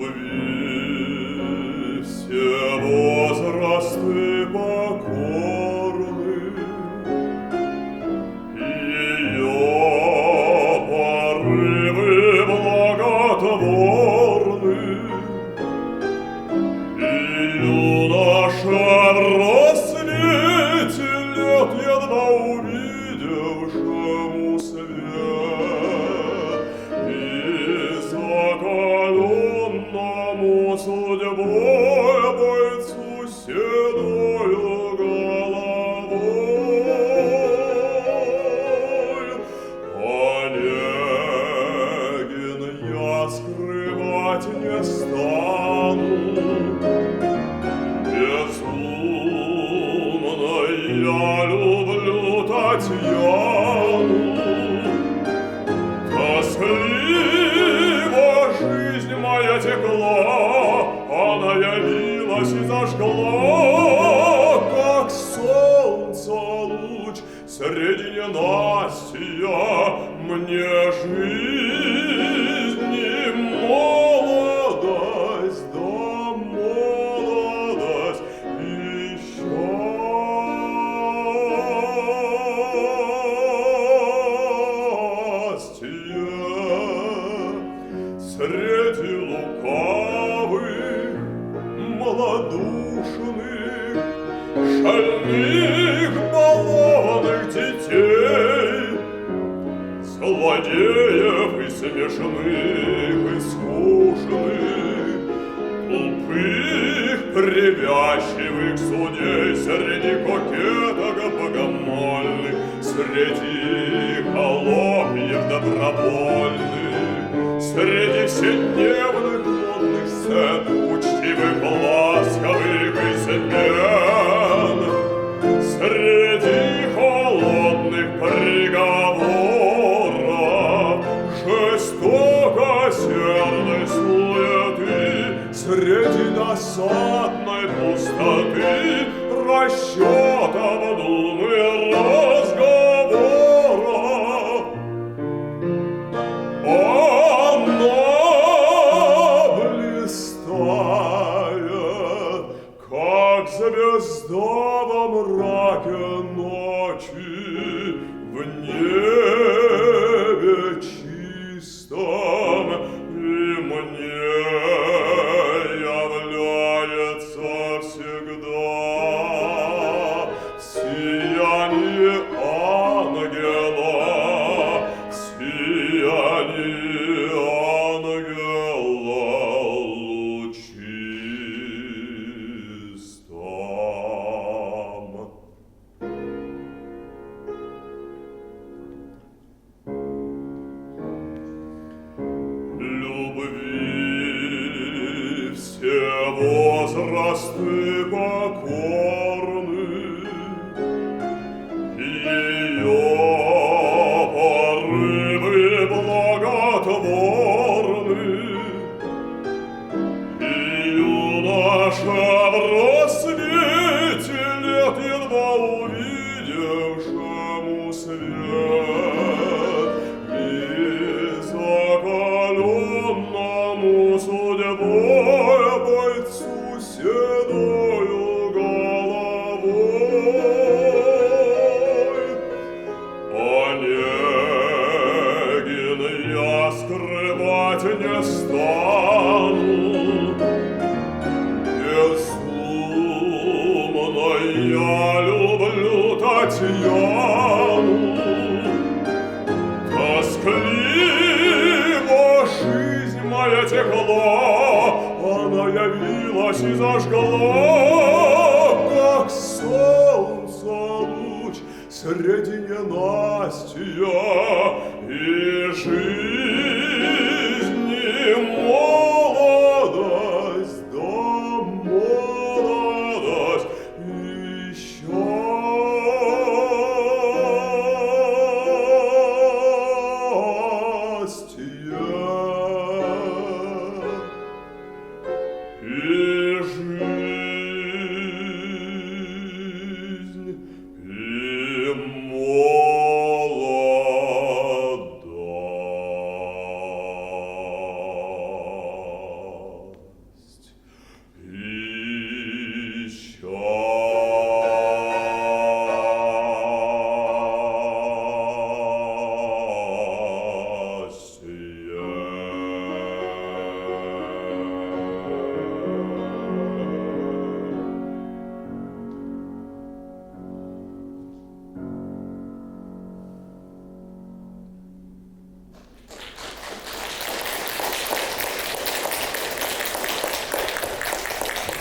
любви все возрасты покорны, ее порывы благотворны, и юноша в рассвете лет едва увидевшему свет и закаленному судьбой бойцу седою головой. Онегин, я скрывать не стану, безумно я люблю Татьяну. Тоскливо жизнь моя текла, она явилась и зажгла, как солнце луч среди ненастья мне жизни молодость, да молодость и среди лукавых, малодушных, шальных, балованных детей, злодеев и смешных, и скучных, тупых, привязчивых судей, среди кокеток богомольных, среди холопьев добровольных, среди вседневных модных сцен, учтивых, ласковых и смен, среди холодных приговоров, жестокосердной суеты, среди досадной пустоты, расчетов, дум и разговоров. Как звезда во мраке ночи, в небе чистом, и мне является всегда сияние ангела, сияние ангела лучистом. Любви все возрасты покорны, ее порывы благотворны, и юноша в рассвете лет едва увидевшему свет и закаленному судьбой бойцу седою головой. Онегин, я скрывать не стану, безумно я люблю Татьяну. Тоскливо жизнь моя текла, она явилась и зажгла, как солнце луч среди ненастья, и жизнь